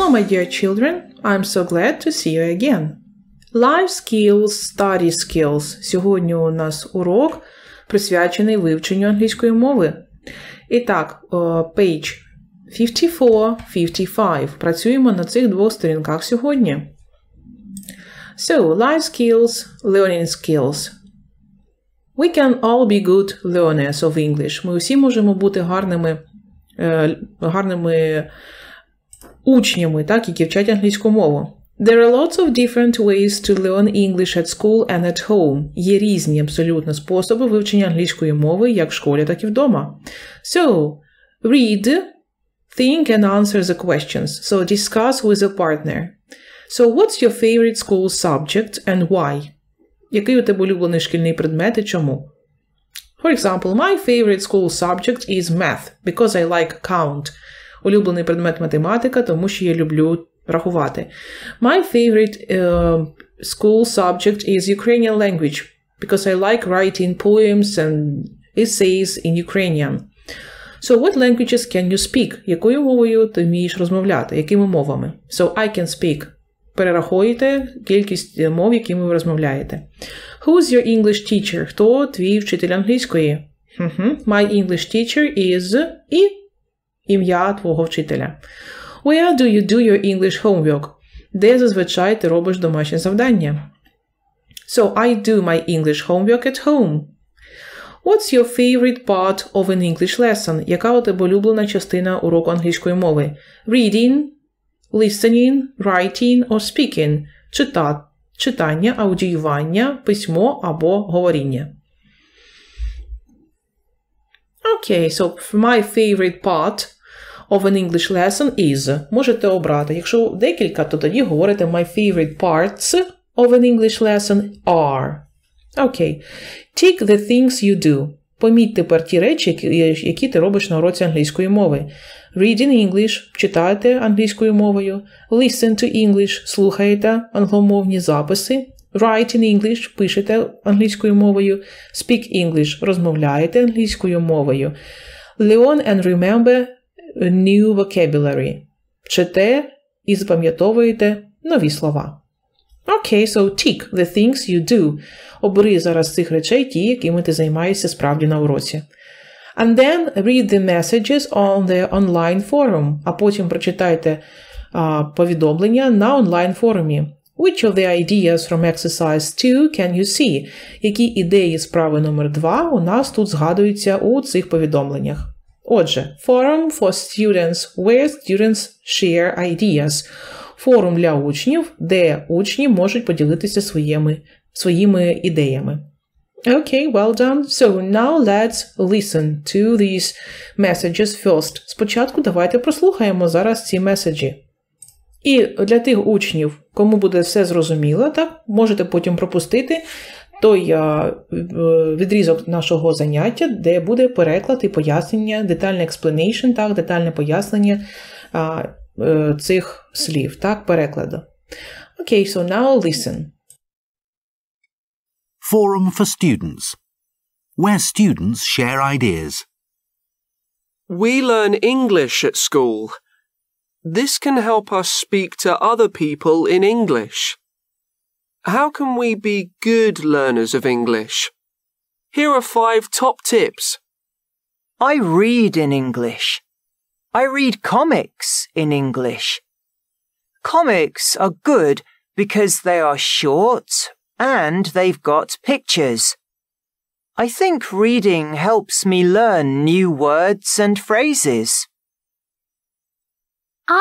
Hello, my dear children. I'm so glad to see you again. Life skills, study skills. Сьогодні у нас урок, присвячений вивченню англійської мови. І так, page 54-55. Працюємо на цих двох сторінках сьогодні. So, life skills, learning skills. We can all be good learners of English. Ми усі можемо бути гарними учнями, так, які вчать англійську мову. There are lots of different ways to learn English at school and at home. Є різні абсолютно способи вивчення англійської мови як в школі, так і вдома. So, read, think and answer the questions. So, discuss with a partner. So, what's your favorite school subject and why? Який у тебе улюблений шкільний предмет і чому? For example, my favorite school subject is math, because I like count. Улюблений предмет математика, тому що я люблю рахувати. My favorite school subject is Ukrainian language, because I like writing poems and essays in Ukrainian. So, what languages can you speak? Якою мовою ти вмієш розмовляти? Якими мовами? So, I can speak. Перерахуйте кількість мов, якими ви розмовляєте. Who's your English teacher? Хто твій вчитель англійської? My English teacher is і ім'я твого вчителя. Where do you do your English homework? Де зазвичай ти робиш домашнє завдання? So, I do my English homework at home. What's your favorite part of an English lesson? Яка у тебе улюблена частина уроку англійської мови? Reading, listening, writing or speaking. Читання, аудіювання, письмо або говоріння. Okay, so my favorite part of an English lesson is. Можете обрати. Якщо декілька, то тоді говорите my favorite parts of an English lesson are. Okay. Tick the things you do. Поміть тепер ті речі, які ти робиш на уроці англійської мови. Reading English – читайте англійською мовою. Listen to English – слухаєте англомовні записи. Write in English – пишете англійською мовою. Speak English – розмовляєте англійською мовою. Learn and remember new vocabulary. Вчите і запам'ятовуєте нові слова. Okay, so tick the things you do. Обери зараз з цих речей ті, якими ти займаєшся справді на уроці. And then read the messages on the online forum. А потім прочитайте повідомлення на онлайн-форумі. Which of the ideas from exercise 2 can you see? Які ідеї справи номер 2 у нас тут згадуються у цих повідомленнях? Отже, forum for students, where students share ideas. Форум для учнів, де учні можуть поділитися своїми ідеями. Okay, well done. So now let's listen to these messages first. Спочатку давайте прослухаємо зараз ці меседжі. І для тих учнів, кому буде все зрозуміло, так, можете потім пропустити той відрізок нашого заняття, де буде переклад і пояснення, детальне explanation, так, детальне пояснення цих слів, так, перекладу. Okay, so now listen. Forum for students, where students share ideas. We learn English at school. This can help us speak to other people in English. How can we be good learners of English? Here are 5 top tips. I read in English. I read comics in English. Comics are good because they are short and they've got pictures. I think reading helps me learn new words and phrases.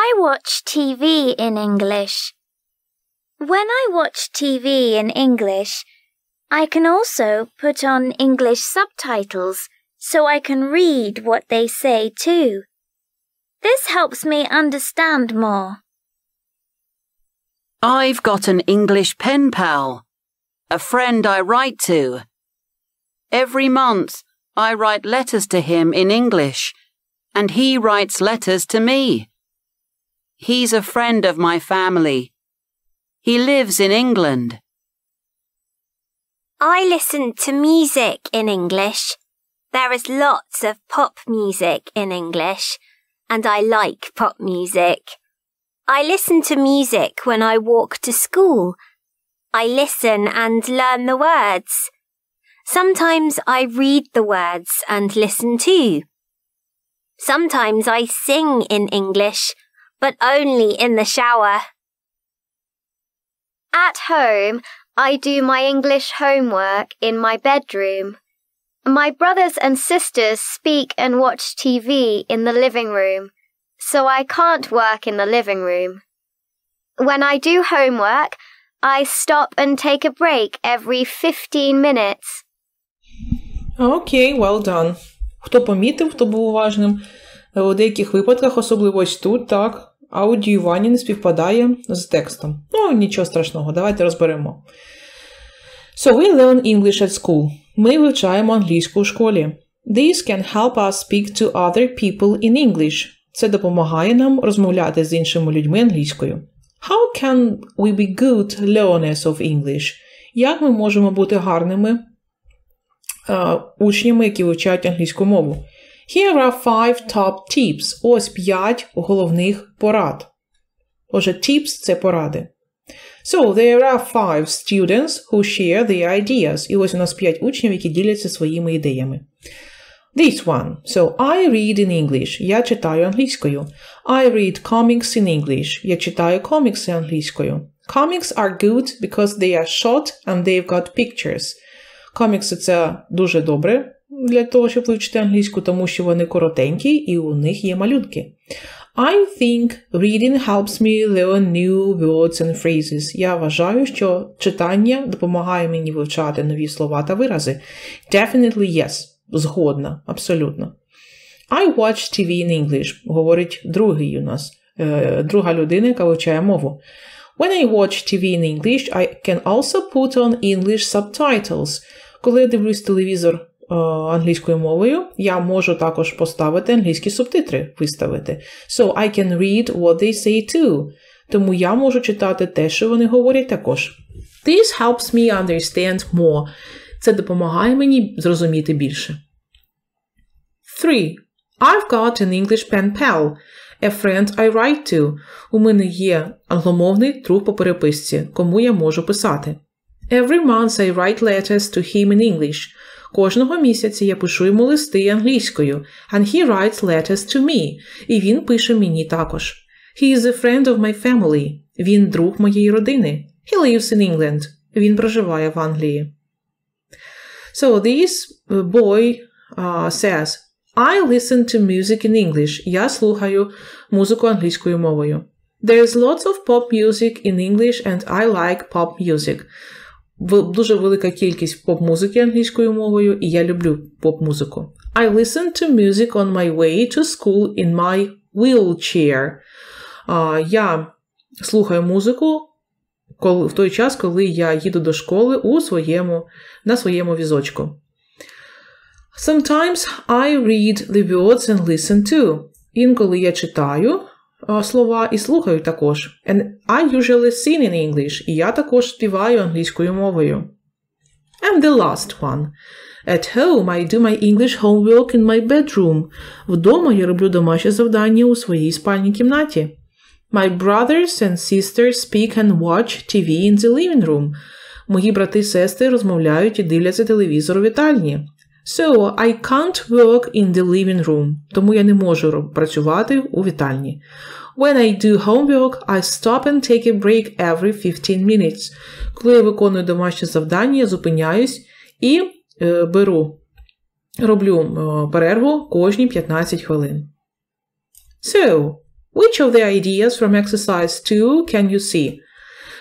I watch TV in English. When I watch TV in English, I can also put on English subtitles so I can read what they say too. This helps me understand more. I've got an English pen pal, a friend I write to. Every month, I write letters to him in English, and he writes letters to me. He's a friend of my family. He lives in England. I listen to music in English. There is lots of pop music in English, and I like pop music. I listen to music when I walk to school. I listen and learn the words. Sometimes I read the words and listen too. Sometimes I sing in English, but only in the shower. At home, I do my English homework in my bedroom. My brothers and sisters speak and watch TV in the living room, so I can't work in the living room. When I do homework, I stop and take a break every 15 minutes. Окей, well done. Хто помітив, хто був уважним, у деяких випадках, особливо ось тут, так, аудіювання не співпадає з текстом. Ну, нічого страшного, давайте розберемо. So we learn English at school. Ми вивчаємо англійську у школі. This can help us speak to other people in English. Це допомагає нам розмовляти з іншими людьми англійською. How can we be good learners of English? Як ми можемо бути гарними учнями, які вивчають англійську мову? Here are 5 top tips. Ось 5 головних порад. Отже, tips – це поради. So, there are 5 students who share their ideas. І ось у нас 5 учнів, які діляться своїми ідеями. This one. So, I read in English. Я читаю англійською. I read comics in English. Я читаю комікси англійською. Comics are good because they are short and they've got pictures. Комікси – це дуже добре для того, щоб вивчити англійську, тому що вони коротенькі і у них є малюнки. I think reading helps me learn new words and phrases. Я вважаю, що читання допомагає мені вивчати нові слова та вирази. Definitely yes. Згодна. Абсолютно. I watch TV in English. Говорить другий у нас. Друга людина, яка вивчає мову. When I watch TV in English, I can also put on English subtitles. Коли я дивлюсь телевізор англійською мовою, я можу також поставити англійські субтитри, виставити. So I can read what they say too. Тому я можу читати те, що вони говорять також. This helps me understand more. Це допомагає мені зрозуміти більше. 3. I've got an English pen pal, a friend I write to. У мене є англомовний друг по переписці, кому я можу писати. Every month I write letters to him in English. Кожного місяця я пишу йому листи англійською. And he writes letters to me. І він пише мені також. He is a friend of my family. Він друг моєї родини. He lives in England. Він проживає в Англії. So this boy says, I listen to music in English. Я слухаю музику англійською мовою. There's lots of pop music in English and I like pop music. Дуже велика кількість поп-музики англійською мовою, і я люблю поп-музику. I listen to music on my way to school in my wheelchair. Я слухаю музику в той час, коли я їду до школи на своєму візочку. Sometimes I read the words and listen to. Інколи я читаю слова і слухаю також. And I usually sing in English. І я також співаю англійською мовою. And the last one. At home I do my English homework in my bedroom. Вдома я роблю домашнє завдання у своїй спальній кімнаті. My brothers and sisters speak and watch TV in the living room. Мої брати і сестри розмовляють і дивляться телевізор у вітальні. So, I can't work in the living room. Тому я не можу працювати у вітальні. When I do homework, I stop and take a break every 15 minutes. Коли я виконую домашнє завдання, я зупиняюсь і роблю перерву кожні 15 хвилин. So, which of the ideas from exercise 2 can you see?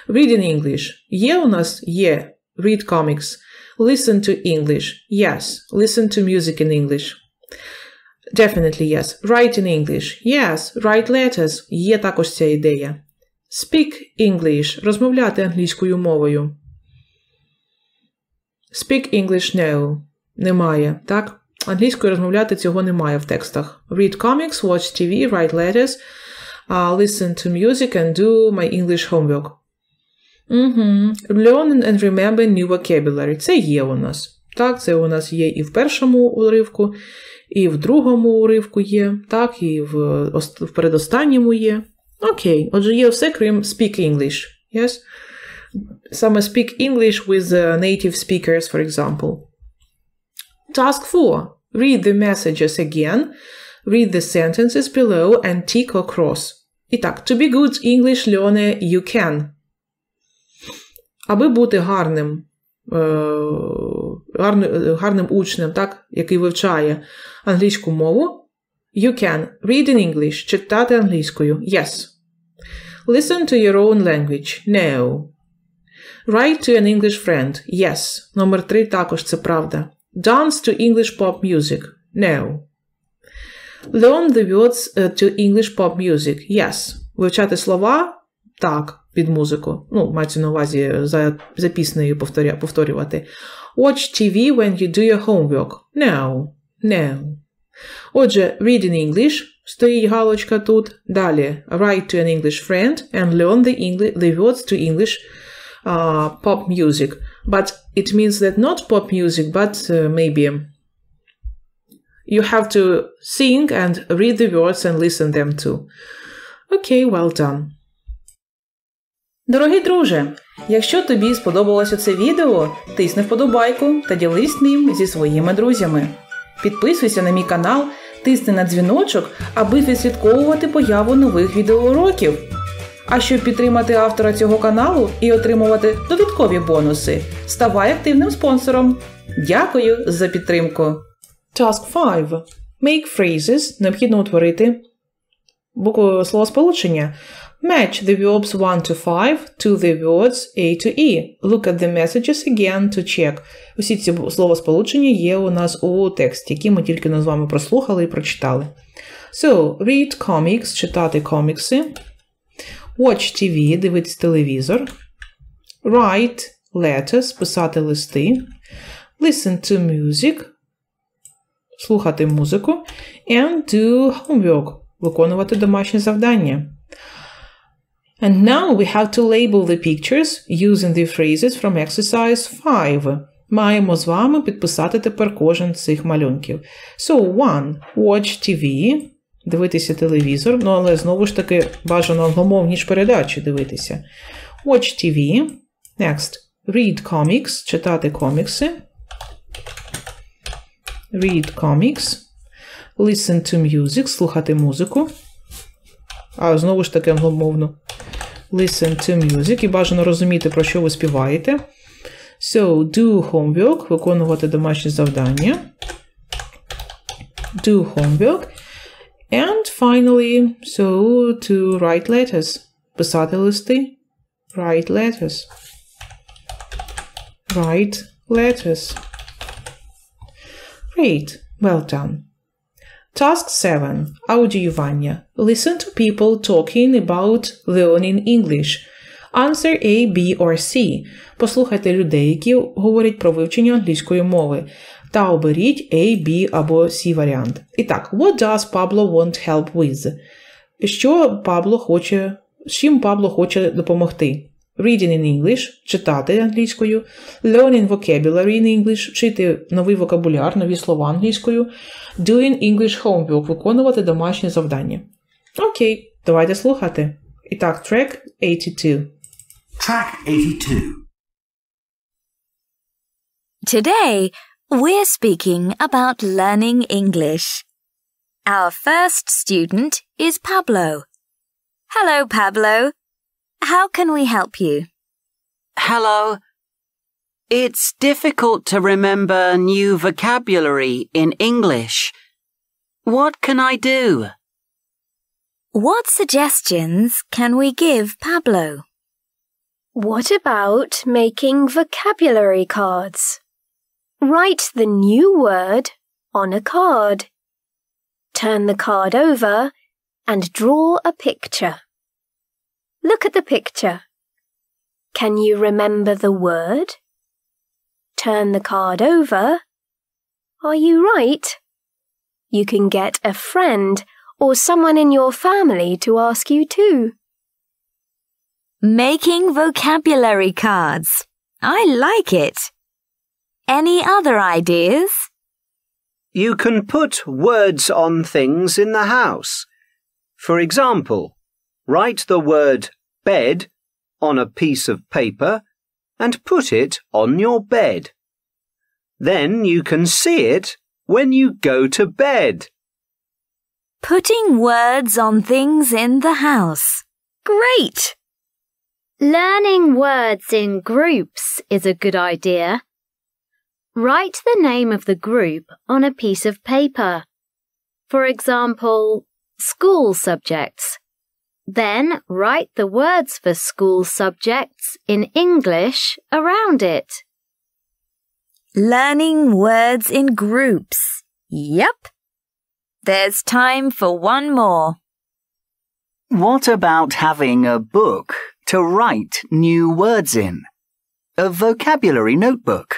Read in English. У нас є. Read comics. Listen to English. Yes. Listen to music in English. Definitely yes. Write in English. Yes. Write letters. Є також ця ідея. Speak English. Розмовляти англійською мовою. Speak English no. Немає, так? Англійською розмовляти цього немає в текстах. Read comics, watch TV, write letters, listen to music and do my English homework. Learn and remember new vocabulary. Це є у нас. Так, це у нас є і в першому уривку, і в другому уривку є, так, і в передостанньому є. Окей, отже, є все, крім speak English. Yes? Саме speak English with native speakers, for example. Task 4. Read the messages again. Read the sentences below and tick or cross. І так, to be good English learner you can. Аби бути гарним учнем, так, який вивчає англійську мову, you can read in English, читати англійською, yes. Listen to your own language, no. Write to an English friend, yes. Номер 3 також це правда. Dance to English pop music, no. Learn the words to English pop music, yes. Вивчати слова, так, під музику. Мається на увазі за піснею повторювати. Watch TV when you do your homework. No. No. Отже, read in English, стоїть галочка тут. Далі, write to an English friend and learn the words to English pop music. But it means that not pop music, but maybe you have to sing and read the words and listen them too. Okay, well done. Дорогий друже, якщо тобі сподобалося це відео, тисни вподобайку та ділись ним зі своїми друзями. Підписуйся на мій канал, тисни на дзвіночок, аби відслідковувати появу нових відеоуроків. А щоб підтримати автора цього каналу і отримувати додаткові бонуси, ставай активним спонсором. Дякую за підтримку. Task 5. Make phrases. Необхідно утворити словосполучення. Match the verbs 1 to 5 to the words A to E. Look at the messages again to check. Усі ці словосполучення є у нас у тексті, які ми тільки з вами прослухали і прочитали. So, read comics, читати комікси. Watch TV, дивитись телевізор. Write letters, писати листи. Listen to music, слухати музику. And do homework, виконувати домашнє завдання. And now we have to label the pictures using the phrases from exercise 5. Маємо з вами підписати тепер кожен з цих малюнків. So, 1. Watch TV. Дивитися телевізор. Але знову ж таки бажано англомовні ж передачі дивитися. Watch TV. Next. Read comics. Читати комікси. Read comics. Listen to music. Слухати музику. А знову ж таки англомовно. Listen to music. І бажано розуміти, про що ви співаєте. So, do homework. Виконувати домашні завдання. Do homework. And finally, so, to write letters. Писати листи. Write letters. Write letters. Great. Well done. Task 7. Аудіювання. Listen to people talking about learning English. Answer A, B or C. Послухайте людей, які говорять про вивчення англійської мови. Та оберіть A, B або C варіант. І так, what does Pablo want help with? З чим Пабло хоче допомогти? Reading in English – читати англійською. Learning vocabulary in English – вчити новий вокабуляр, нові слова англійською. Doing English homework – виконувати домашнє завдання. Окей, давайте слухати. І так, track 82. Track 82. Today, we're speaking about learning English. Our first student is Pablo. Hello, Pablo. How can we help you? Hello. It's difficult to remember new vocabulary in English. What can I do? What suggestions can we give Pablo? What about making vocabulary cards? Write the new word on a card. Turn the card over and draw a picture. Look at the picture. Can you remember the word? Turn the card over. Are you right? You can get a friend or someone in your family to ask you too. Making vocabulary cards. I like it. Any other ideas? You can put words on things in the house. For example, Write the word bed on a piece of paper and put it on your bed. Then you can see it when you go to bed. Putting words on things in the house. Great! Learning words in groups is a good idea. Write the name of the group on a piece of paper. For example, school subjects. Then write the words for school subjects in English around it. Learning words in groups. Yep. There's time for one more. What about having a book to write new words in? A vocabulary notebook.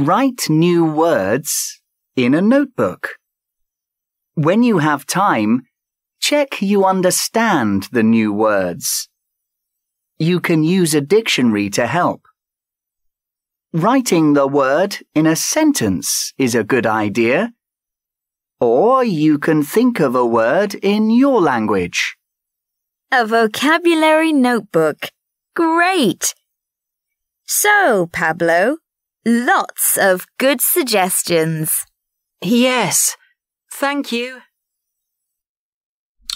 Write new words in a notebook. When you have time, check you understand the new words. You can use a dictionary to help. Writing the word in a sentence is a good idea. Or you can think of a word in your language. A vocabulary notebook. Great! So, Pablo, lots of good suggestions. Yes, thank you.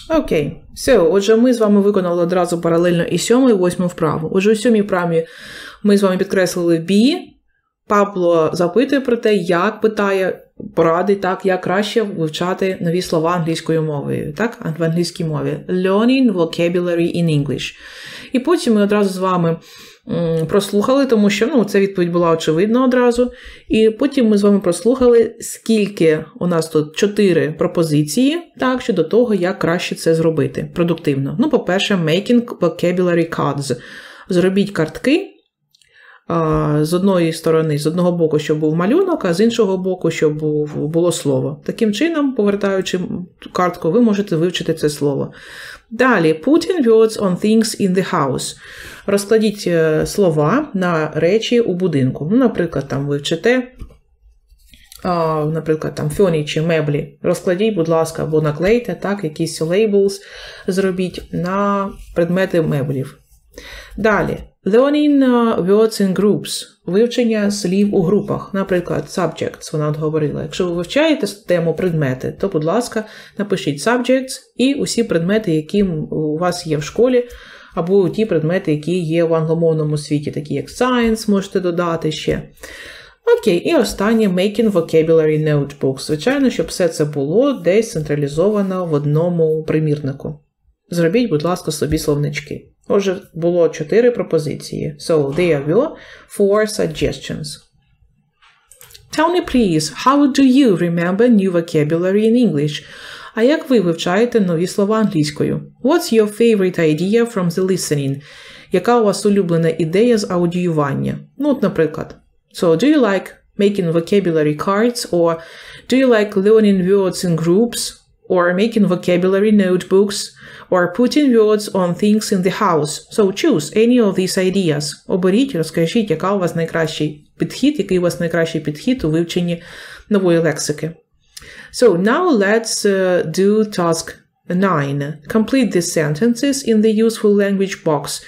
Окей. Отже, ми з вами виконали одразу паралельно і 7, і 8 вправу. Отже, у 7 вправі ми з вами підкреслили be. Пабло запитує про те, як питає, порадить, так, як краще вивчати нові слова англійською мовою, так, в англійській мові. Learning vocabulary in English. І потім ми одразу з вами прослухали, тому що, ця відповідь була очевидна одразу. І потім ми з вами прослухали, скільки у нас тут 4 пропозиції, так, щодо того, як краще це зробити продуктивно. По-перше, making vocabulary cards. Зробіть картки. З одної сторони, з одного боку, щоб був малюнок, а з іншого боку, щоб було слово. Таким чином, повертаючи картку, ви можете вивчити це слово. Далі, putting words on things in the house. Розкладіть слова на речі у будинку. Наприклад, там ви вчите, фурнічі, меблі. Розкладіть, будь ласка, або наклейте, так, якісь labels зробіть на предмети меблів. Далі, learning words in groups. Вивчення слів у групах. Наприклад, subjects, вона говорила. Якщо ви вивчаєте тему предмети, то, будь ласка, напишіть subjects і усі предмети, які у вас є в школі, або ті предмети, які є в англомовному світі, такі як science, можете додати ще. Окей, і останнє, making vocabulary notebooks. Звичайно, щоб все це було десь централізовано в одному примірнику. Зробіть, будь ласка, собі словнички. Отже, було 4 пропозиції. So, there were 4 suggestions. Tell me, please, how do you remember new vocabulary in English? А як ви вивчаєте нові слова англійською? What's your favorite idea from the listening? Яка у вас улюблена ідея з аудіювання? Наприклад. So, do you like making vocabulary cards? Or do you like learning words in groups? Or making vocabulary notebooks? Or putting words on things in the house. So choose any of these ideas. Оберіть, розкажіть, який у вас найкращий підхід у вивченні нової лексики. So now let's do task 9. Complete these sentences in the useful language box.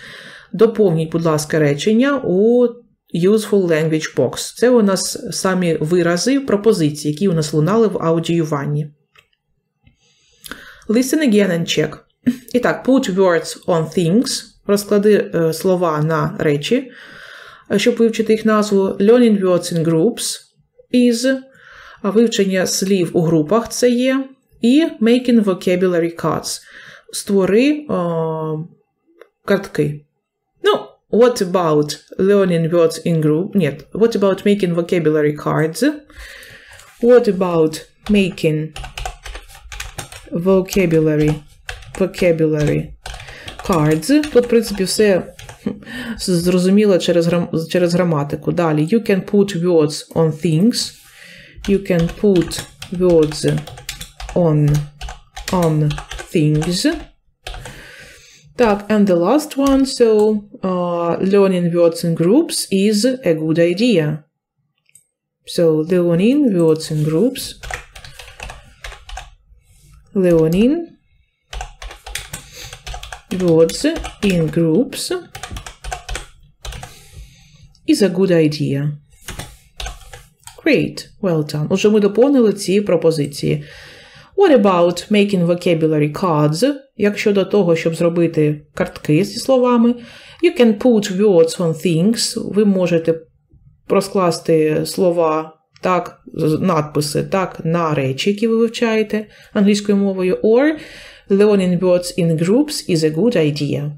Доповніть, будь ласка, речення у useful language box. Це у нас самі вирази, пропозиції, які у нас лунали в аудіюванні. Listen again and check. І так, put words on things. Розклади слова на речі, щоб вивчити їх назву. Learning words in groups is. Вивчення слів у групах це є. І making vocabulary cards. Створи картки. What about learning words in group? Нет. What about making vocabulary cards? What about making vocabulary cards. Тут, в принципі, все зрозуміло через граматику. Далі. You can put words on things. You can put words on things. Так, and the last one. So, learning words in groups is a good idea. So, learning words in groups. Learning words in groups is a good idea. Great, well done. Отже, ми доповнили ці пропозиції. What about making vocabulary cards? Як щодо того, щоб зробити картки зі словами. You can put words on things. Ви можете розкласти слова, так, надписи, так, на речі, які ви вивчаєте англійською мовою. Or learning words in groups is a good idea.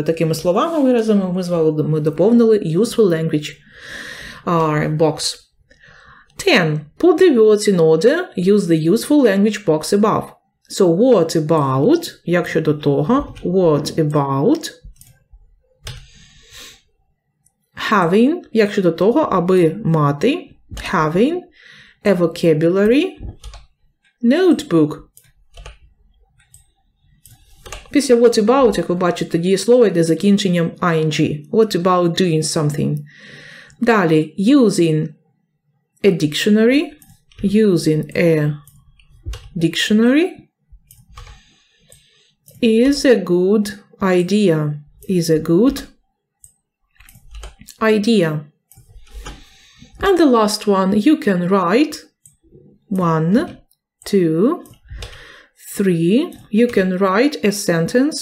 Такими словами, виразами ми доповнили useful language box. 10. Put the words in order. Use the useful language box above. So, what about, як щодо того, what about having, як щодо того, аби мати, having a vocabulary notebook. Після what about, як ви бачите, дієслово йде закінченням ing. What about doing something? Далі, using a dictionary. Using a dictionary is a good idea. Is a good idea. And the last one, you can write 1, 2, 3. You can write a sentence,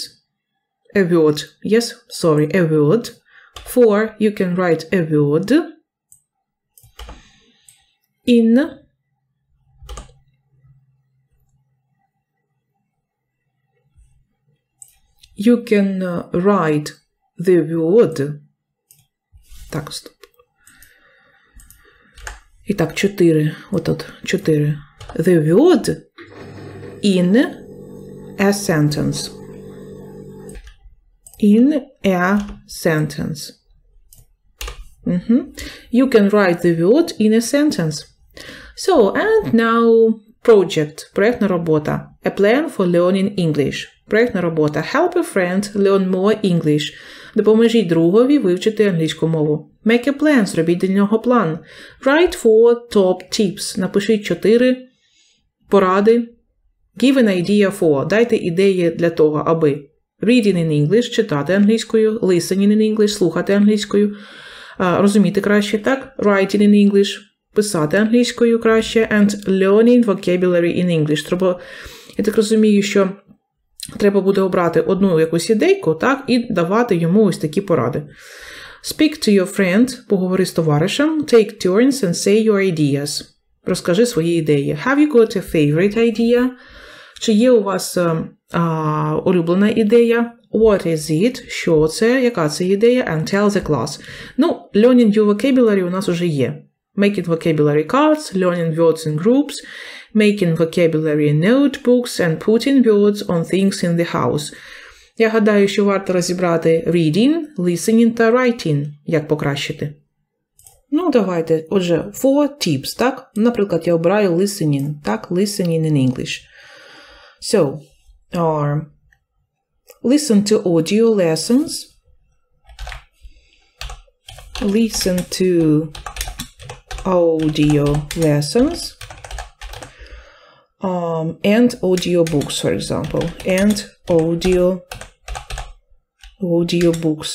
a word. Yes, sorry, a word. 4, you can write a word in you can write the word. Так, стоп. І так, 4. Отут 4. The word in a sentence. In a sentence. You can write the word in a sentence. So, and now project. Проектна робота. A plan for learning English. Проектна робота. Help a friend learn more English. Допоможіть другові вивчити англійську мову. Make a plan. Зробіть для нього план. Write 4 top tips. Напишіть 4 поради. Give an idea for. Дайте ідеї для того, аби reading in English, читати англійською, listening in English, слухати англійською, розуміти краще, так? Writing in English, писати англійською краще, and learning vocabulary in English. Треба, я так розумію, що треба буде обрати одну якусь ідейку, так, і давати йому ось такі поради. Speak to your friend, поговори з товаришем, take turns and say your ideas. Розкажи свої ідеї. Have you got a favorite idea? Чи є у вас улюблена ідея? What is it? Що це? Яка це ідея? And tell the class. Ну, learning new vocabulary у нас уже є. Making vocabulary cards, learning words in groups, making vocabulary notebooks and putting words on things in the house. Я гадаю, що варто розібрати reading, listening та writing. Як покращити? Ну, давайте. Отже, 4 tips, так? Наприклад, я обираю listening, так? Listening in English. So, listen to audio lessons. Listen to audio lessons. And audio books, for example. And audio books.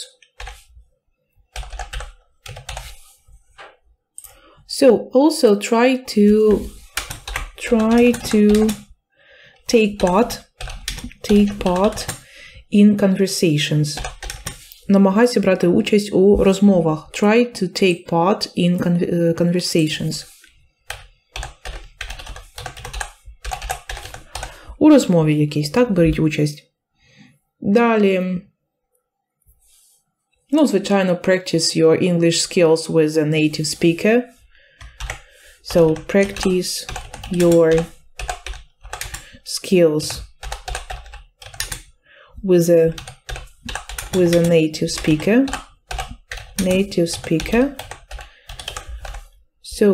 So, also try to take part in conversations. Намагайся брати участь у розмовах. Try to take part in conversations. У розмові якійсь, так, беріть участь. Далі, ну, звичайно, practice your English skills with a native speaker. So, practice your skills with a native speaker. So,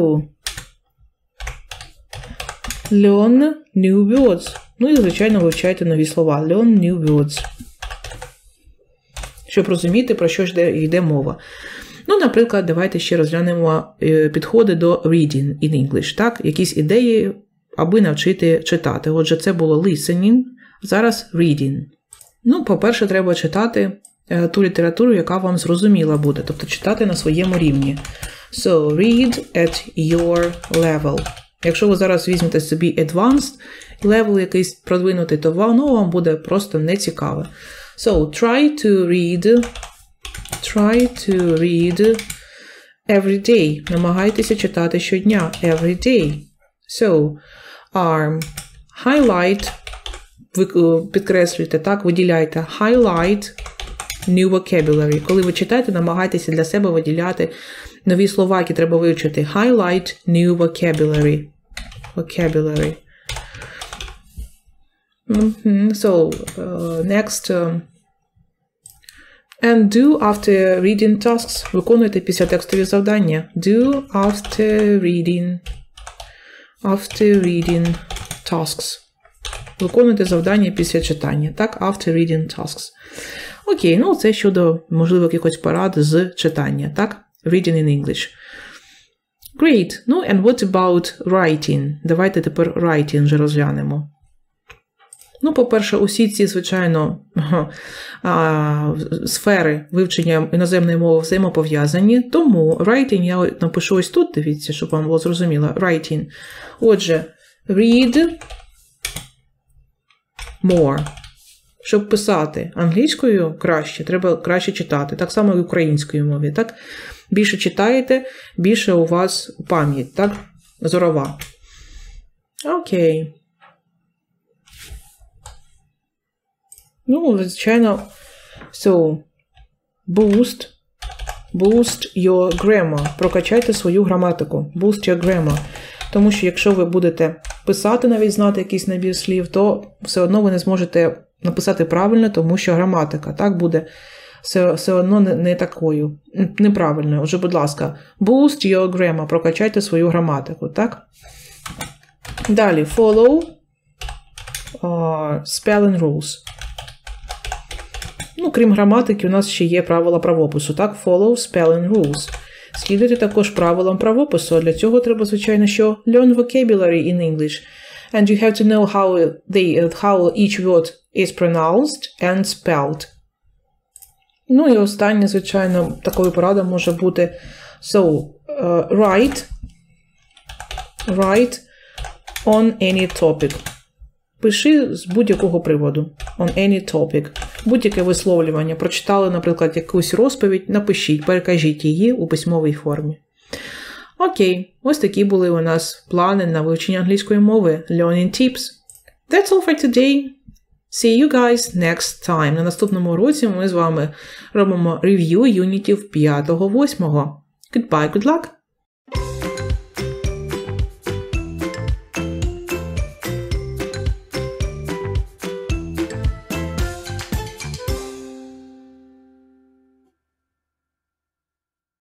learn new words. Ну і, звичайно, вивчайте нові слова. Learn new words. Щоб розуміти, про що ж йде мова. Ну, наприклад, давайте ще розглянемо підходи до reading in English. Так? Якісь ідеї, аби навчити читати. Отже, це було listening, зараз reading. Ну, по-перше, треба читати ту літературу, яка вам зрозуміла буде, тобто читати на своєму рівні. So, read at your level. Якщо ви зараз візьмете собі advanced level якийсь продвинутий, то воно вам буде просто нецікаве. So, try to read every day. Намагайтеся читати щодня. Every day. So, highlight, підкреслюйте, так, виділяйте. Highlight new vocabulary. Коли ви читаєте, намагайтеся для себе виділяти нові слова, які треба вивчити. Highlight new vocabulary. So, next. And do after reading tasks. Виконуйте після текстові завдання. Do after reading tasks. Виконуйте завдання після читання. Так, after reading tasks. Окей, ну це щодо, можливо, якихось порад з читання. Так, reading in English. Great. Ну, and what about writing? Давайте тепер writing вже розглянемо. Ну, по-перше, усі ці, звичайно, сфери вивчення іноземної мови взаємопов'язані, тому writing я напишу ось тут, дивіться, щоб вам було зрозуміло. Writing. Отже, read more. Щоб писати англійською краще, треба краще читати. Так само і українською мові. Так? Більше читаєте, більше у вас пам'ять, так? Зорова. Окей. Ну, звичайно, so, boost your grammar. Прокачайте свою граматику. Boost your grammar. Тому що якщо ви будете писати, навіть знати якийсь набір слів, то все одно ви не зможете написати правильно, тому що граматика, так, буде все одно не такою, неправильною. Отже, будь ласка, boost your grammar. Прокачайте свою граматику, так? Далі, follow spelling rules. Ну, крім граматики, у нас ще є правила правопису, так? Follow spelling rules. Слідуйте також правилам правопису, а для цього треба, звичайно, що learn vocabulary in English. And you have to know how each word is pronounced and spelled. Ну і останнє, звичайно, такою порадою може бути so, write on any topic. Пиши з будь-якого приводу. On any topic. Будь-яке висловлювання. Прочитали, наприклад, якусь розповідь, напишіть, перекажіть її у письмовій формі. Окей, ось такі були у нас плани на вивчення англійської мови. Learning tips. That's all for today. See you guys next time. На наступному уроці ми з вами робимо рев'ю юнітів 5-8. Goodbye, good luck!